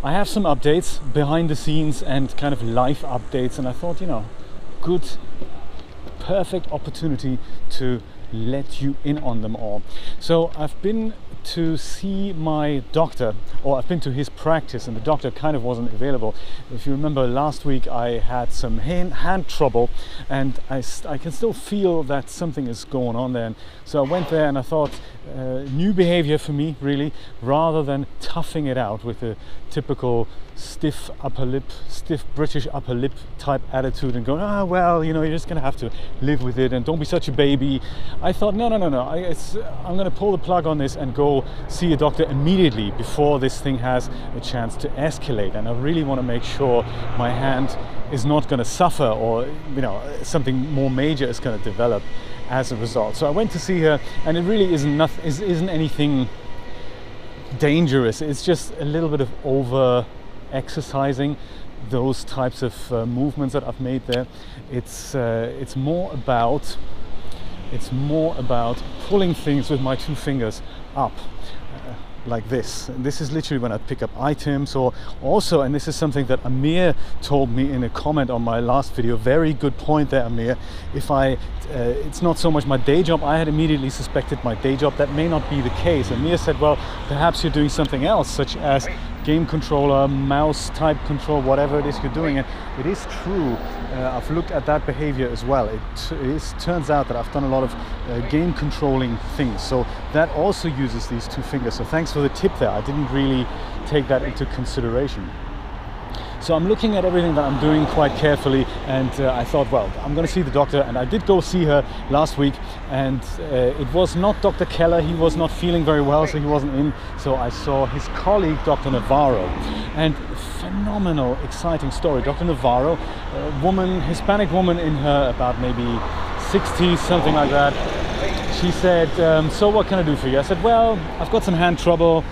I have some updates behind the scenes and kind of live updates, and I thought, you know, perfect opportunity to let you in on them all. So I've been to see my doctor, or I've been to his practice, and the doctor kind of wasn't available. If you remember last week, I had some hand trouble, and I can still feel that something is going on there. And so I went there and I thought, new behavior for me really, rather than toughing it out with a typical stiff British upper lip type attitude and going, well, you know, you're just gonna have to live with it and don't be such a baby. I thought, no, I'm gonna pull the plug on this and go see a doctor immediately before this thing has a chance to escalate. And I really want to make sure my hand is not going to suffer, or, you know, something more major is going to develop as a result. So I went to see her, and it really isn't anything dangerous. It's just a little bit of over exercising those types of movements that I've made there. It's more about pulling things with my two fingers up like this. And this is literally when I pick up items, or also, and this is something that Amir told me in a comment on my last video, very good point there, Amir, it's not so much my day job. I had immediately suspected my day job. That may not be the case. Amir said, well, perhaps you're doing something else, such as game controller, mouse type control, whatever it is you're doing. And it is true, I've looked at that behavior as well. It turns out that I've done a lot of game controlling things, so that also uses these two fingers. So thanks for the tip there. I didn't really take that into consideration. So I'm looking at everything that I'm doing quite carefully, and I thought, well, I'm going to see the doctor. And I did go see her last week, and it was not Dr. Keller. He was not feeling very well, so he wasn't in. So I saw his colleague, Dr. Navarro, and phenomenal, exciting story. Dr. Navarro, a woman, Hispanic woman in her about maybe 60s, something like that. She said, so what can I do for you? I said, well, I've got some hand trouble.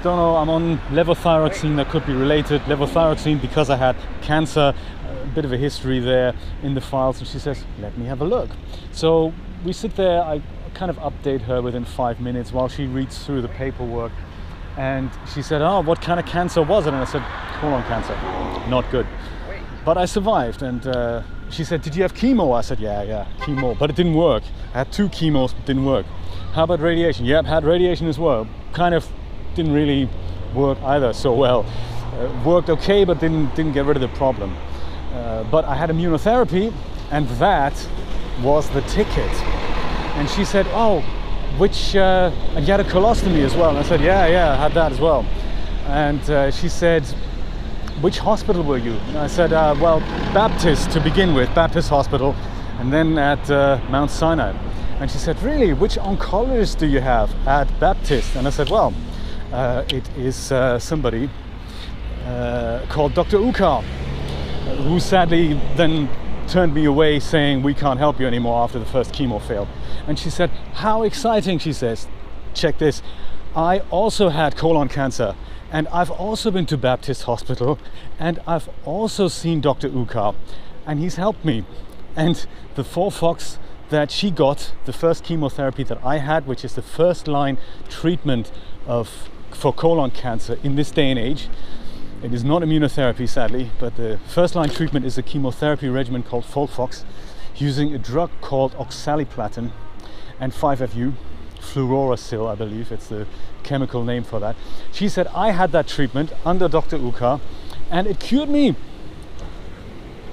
Don't know, I'm on levothyroxine, that could be related. Levothyroxine because I had cancer, a bit of a history there in the files. And she says, let me have a look. So we sit there, I kind of update her within 5 minutes while she reads through the paperwork. And she said, oh, what kind of cancer was it? And I said, colon cancer. Not good. But I survived. And she said, did you have chemo? I said, yeah, chemo, but it didn't work. I had 2 chemos, but didn't work. How about radiation? Yep, had radiation as well. Kind of didn't really work either so well. Worked okay, but didn't get rid of the problem. But I had immunotherapy, and that was the ticket. And she said, oh, and you had a colostomy as well? And I said, yeah, I had that as well. And she said, which hospital were you? And I said, well, Baptist to begin with, Baptist Hospital, and then at Mount Sinai. And she said, really, which oncologist do you have at Baptist? And I said, well, it is somebody called Dr. Ukar, who sadly then turned me away saying, we can't help you anymore after the first chemo failed. And she said, how exciting, she says, check this, I also had colon cancer, and I've also been to Baptist Hospital, and I've also seen Dr. Ukar, and he's helped me. And the FOLFOX that she got, the first chemotherapy that I had, which is the first line treatment for colon cancer in this day and age. It is not immunotherapy, sadly, but the first line treatment is a chemotherapy regimen called FOLFOX, using a drug called oxaliplatin and 5-FU, fluorouracil, I believe it's the chemical name for that. She said, I had that treatment under Dr. Ukar, and it cured me.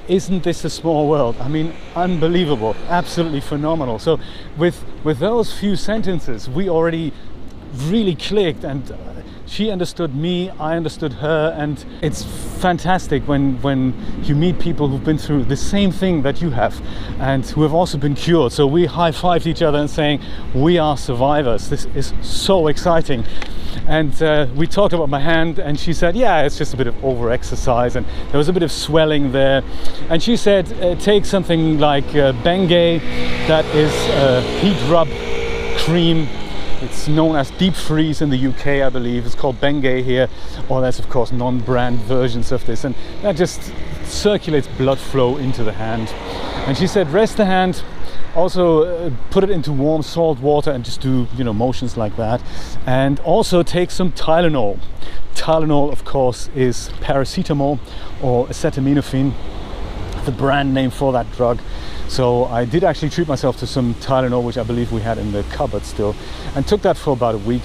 Isn't this a small world? I mean, unbelievable, absolutely phenomenal. So with those few sentences, we already really clicked, and she understood me, I understood her, and it's fantastic when you meet people who've been through the same thing that you have and who have also been cured. So we high-fived each other and saying, we are survivors. This is so exciting. And we talked about my hand, and she said, yeah, it's just a bit of over-exercise, and there was a bit of swelling there. And she said, take something like Bengay, that is heat rub cream. It's known as Deep Freeze in the UK, I believe. It's called Bengay here, or there's of course non-brand versions of this, and that just circulates blood flow into the hand. And she said, rest the hand Also put it into warm salt water and just do, you know, motions like that. And also take some Tylenol. Tylenol, of course, is paracetamol or acetaminophen, the brand name for that drug. So I did actually treat myself to some Tylenol, which I believe we had in the cupboard still, and took that for about a week.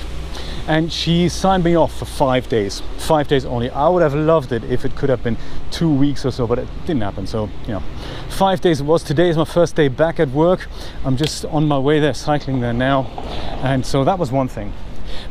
And she signed me off for 5 days. 5 days only. I would have loved it if it could have been 2 weeks or so, but it didn't happen. So, you know, 5 days it was. Today is my first day back at work. I'm just on my way there, cycling there now. And so that was one thing.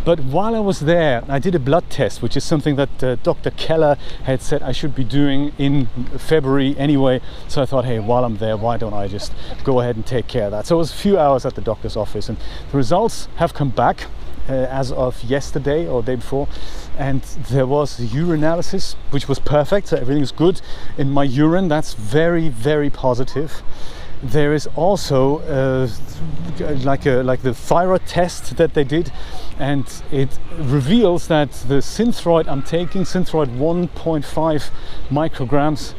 But while I was there, I did a blood test, which is something that Dr. Keller had said I should be doing in February anyway. So I thought, hey, while I'm there, why don't I just go ahead and take care of that? So it was a few hours at the doctor's office, and the results have come back as of yesterday or day before, and there was a urine analysis which was perfect, so everything's good in my urine. That's very, very positive. There is also like the thyroid test that they did, and it reveals that the Synthroid I'm taking, Synthroid 1.5 micrograms,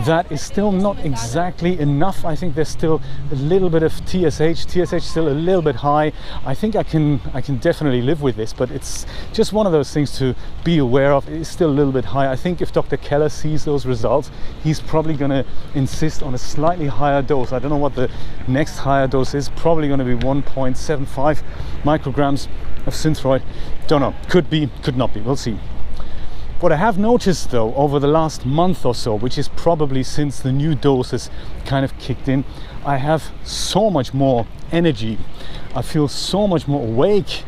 that is still not exactly enough. I think there's still a little bit of TSH still a little bit high. I think I can definitely live with this, but it's just one of those things to be aware of. It is still a little bit high. I think if Dr. Keller sees those results, he's probably going to insist on a slightly higher dose. I don't know what the next higher dose is. Probably going to be 1.75 micrograms of Synthroid. Don't know, could be, could not be, we'll see. What I have noticed though over the last month or so, which is probably since the new doses kind of kicked in, I have so much more energy. I feel so much more awake,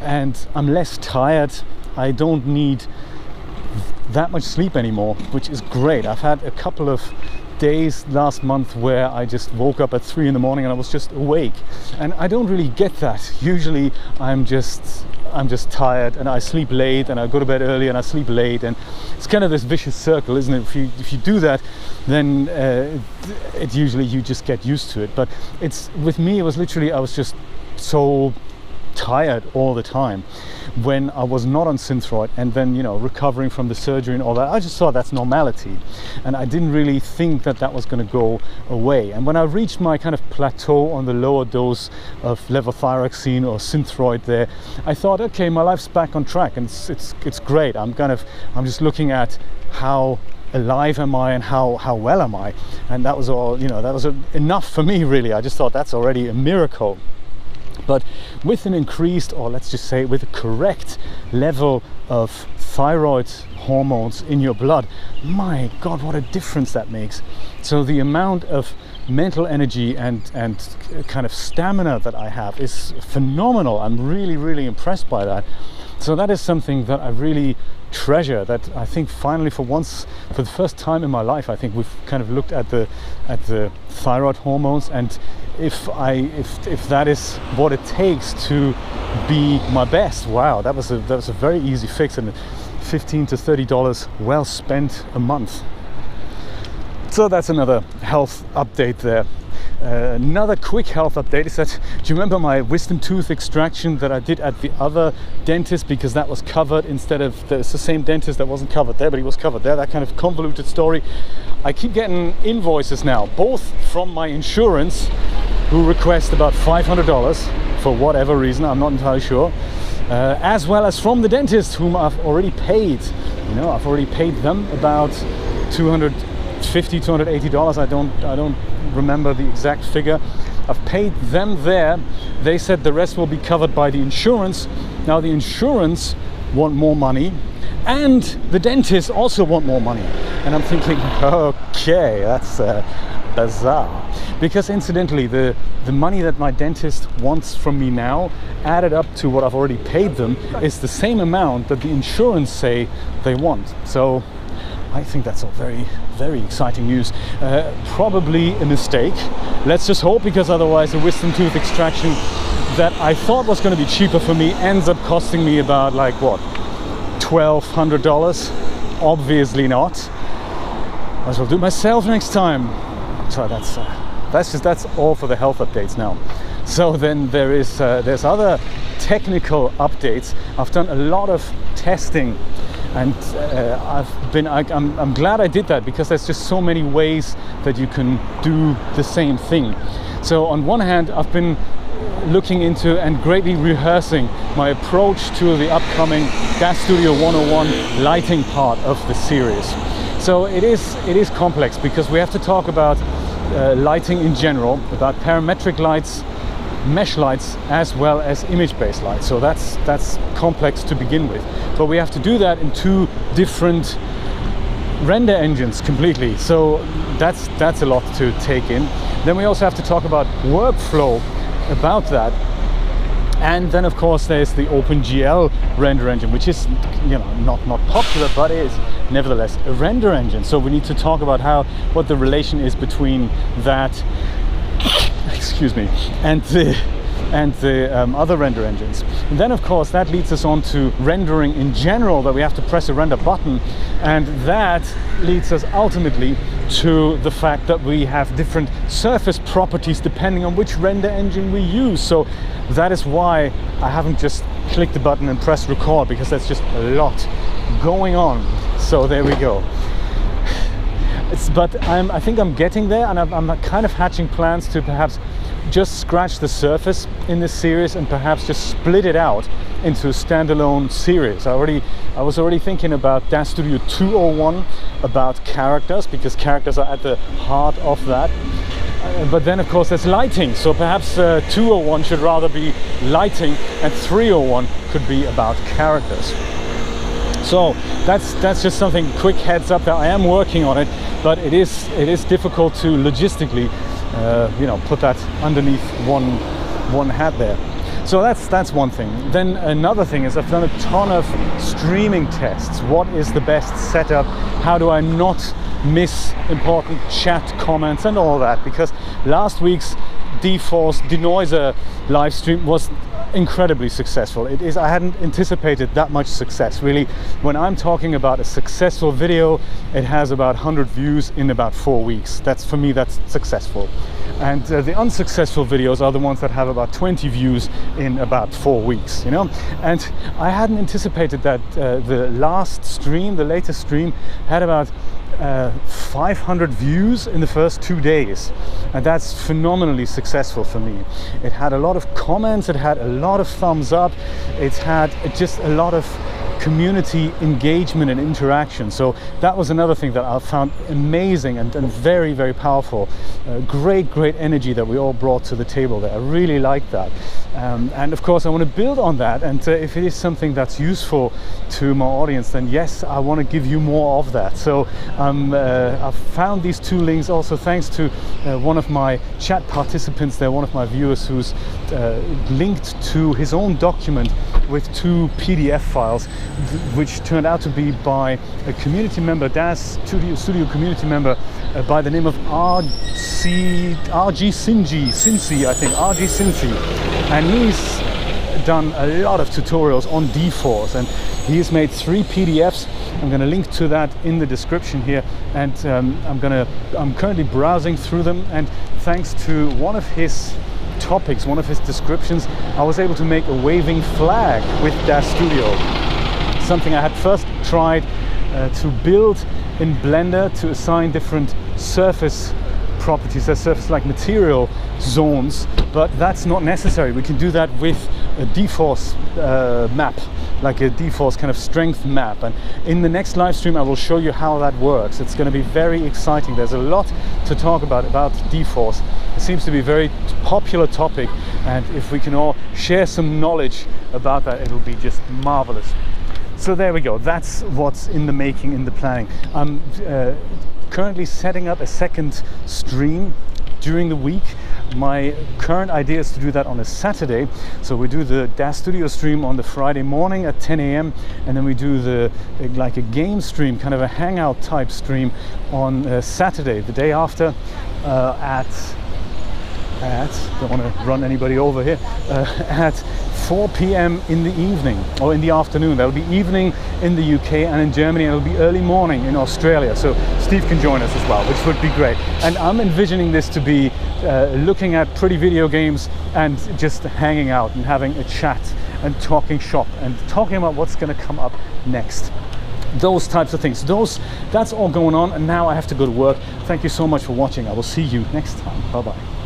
and I'm less tired. I don't need that much sleep anymore, which is great. I've had a couple of days last month where I just woke up at 3 in the morning and I was just awake, and I don't really get that. Usually I'm just tired and I sleep late, and I go to bed early and I sleep late, and it's kind of this vicious circle, isn't it? If you do that, then it usually you just get used to it. But it's, with me, it was literally, I was just so tired all the time when I was not on Synthroid, and then, you know, recovering from the surgery and all that. I just thought that's normality, and I didn't really think that that was going to go away. And when I reached my kind of plateau on the lower dose of levothyroxine or Synthroid there, I thought, okay, my life's back on track, and it's great. I'm just looking at how alive am I and how well am I, and that was all, you know, that was enough for me, really. I just thought that's already a miracle. But with an increased, or let's just say with a correct level of thyroid hormones in your blood, my God, what a difference that makes. So the amount of mental energy and kind of stamina that I have is phenomenal. I'm really, really impressed by that. So that is something that I really treasure, that I think finally, for once, for the first time in my life, I think we've kind of looked at the thyroid hormones, and if that is what it takes to be my best, wow, that was a very easy fix, and $15 to $30 well spent a month. So that's another health update there. Another quick health update is that, do you remember my wisdom tooth extraction that I did at the other dentist, because that was covered instead of, it's the same dentist that wasn't covered there, but he was covered there, that kind of convoluted story. I keep getting invoices now, both from my insurance, who request about $500 for whatever reason, I'm not entirely sure, as well as from the dentist, whom I've already paid. You know, I've already paid them about $250, $280. I don't remember the exact figure. I've paid them there. They said the rest will be covered by the insurance. Now the insurance want more money, and the dentists also want more money. And I'm thinking, okay, that's bizarre. Because incidentally, the money that my dentist wants from me now, added up to what I've already paid them, is the same amount that the insurance say they want. So I think that's all very, very exciting news. Probably a mistake. Let's just hope, because otherwise the wisdom tooth extraction that I thought was going to be cheaper for me ends up costing me about, like, what, $1,200? Obviously not. I will do it myself next time. So that's all for the health updates now. So then there's other technical updates. I've done a lot of testing And I'm glad I did that, because there's just so many ways that you can do the same thing. So on one hand, I've been looking into and greatly rehearsing my approach to the upcoming DAZ Studio 101 lighting part of the series. So it is complex, because we have to talk about lighting in general, about parametric lights, mesh lights, as well as image-based lights. So that's complex to begin with, but we have to do that in two different render engines completely. So that's a lot to take in. Then we also have to talk about workflow about that. And then of course there's the OpenGL render engine, which is, you know, not popular, but is nevertheless a render engine. So we need to talk about what the relation is between that excuse me, and the other render engines. And then of course that leads us on to rendering in general, that we have to press a render button, and that leads us ultimately to the fact that we have different surface properties depending on which render engine we use. So that is why I haven't just clicked the button and pressed record, because that's just a lot going on. So there we go. But I think I'm getting there, and I'm kind of hatching plans to perhaps just scratch the surface in this series and perhaps just split it out into a standalone series. I was already thinking about DAZ Studio 201, about characters, because characters are at the heart of that. But then of course there's lighting, so perhaps 201 should rather be lighting, and 301 could be about characters. So that's just something, quick heads up, that I am working on it, but it is difficult to logistically you know, put that underneath one hat there. So that's one thing. Then another thing is I've done a ton of streaming tests. What is the best setup? How do I not miss important chat comments and all that? Because last week's dForce Denoiser live stream was incredibly successful. I hadn't anticipated that much success. Really, when I'm talking about a successful video, it has about 100 views in about 4 weeks. For me, that's successful. And the unsuccessful videos are the ones that have about 20 views in about 4 weeks, you know? And I hadn't anticipated that the latest stream had about 500 views in the first 2 days, and that's phenomenally successful for me. It had a lot of comments, it had a lot of thumbs up, it had just a lot of community engagement and interaction. So that was another thing that I found amazing and very, very powerful. Great energy that we all brought to the table there. I really like that. And of course I want to build on that, and if it is something that's useful to my audience, then yes, I want to give you more of that. So I've found these two links also thanks to one of my chat participants there, one of my viewers, who's linked to his own document with 2 PDF files, which turned out to be by a community member, DAZ Studio community member, by the name of RGcincy, I think, RGcincy, and he's done a lot of tutorials on dForce, and he's made 3 PDFs. I'm going to link to that in the description here, and I'm currently browsing through them, and thanks to one of his topics, one of his descriptions, I was able to make a waving flag with DAZ Studio, something I had first tried to build in Blender to assign different surface properties, as surface-like material zones, but that's not necessary. We can do that with a dForce map, like a dForce kind of strength map, and in the next live stream I will show you how that works. It's going to be very exciting. There's a lot to talk about dForce. It seems to be a very popular topic, and if we can all share some knowledge about that, it will be just marvelous. So there we go. That's what's in the making, in the planning. I'm currently setting up a second stream during the week. My current idea is to do that on a Saturday. So we do the DAZ Studio stream on the Friday morning at 10 a.m. and then we do like a game stream, kind of a hangout type stream on Saturday, the day after, at don't want to run anybody over here, at 4 p.m. in the evening, or in the afternoon. That'll be evening in the UK, and in Germany it'll be early morning in Australia. So Steve can join us as well, which would be great. And I'm envisioning this to be looking at pretty video games and just hanging out and having a chat and talking shop and talking about what's going to come up next. those types of things. That's all going on, and now I have to go to work. Thank you so much for watching. I will see you next time. Bye bye.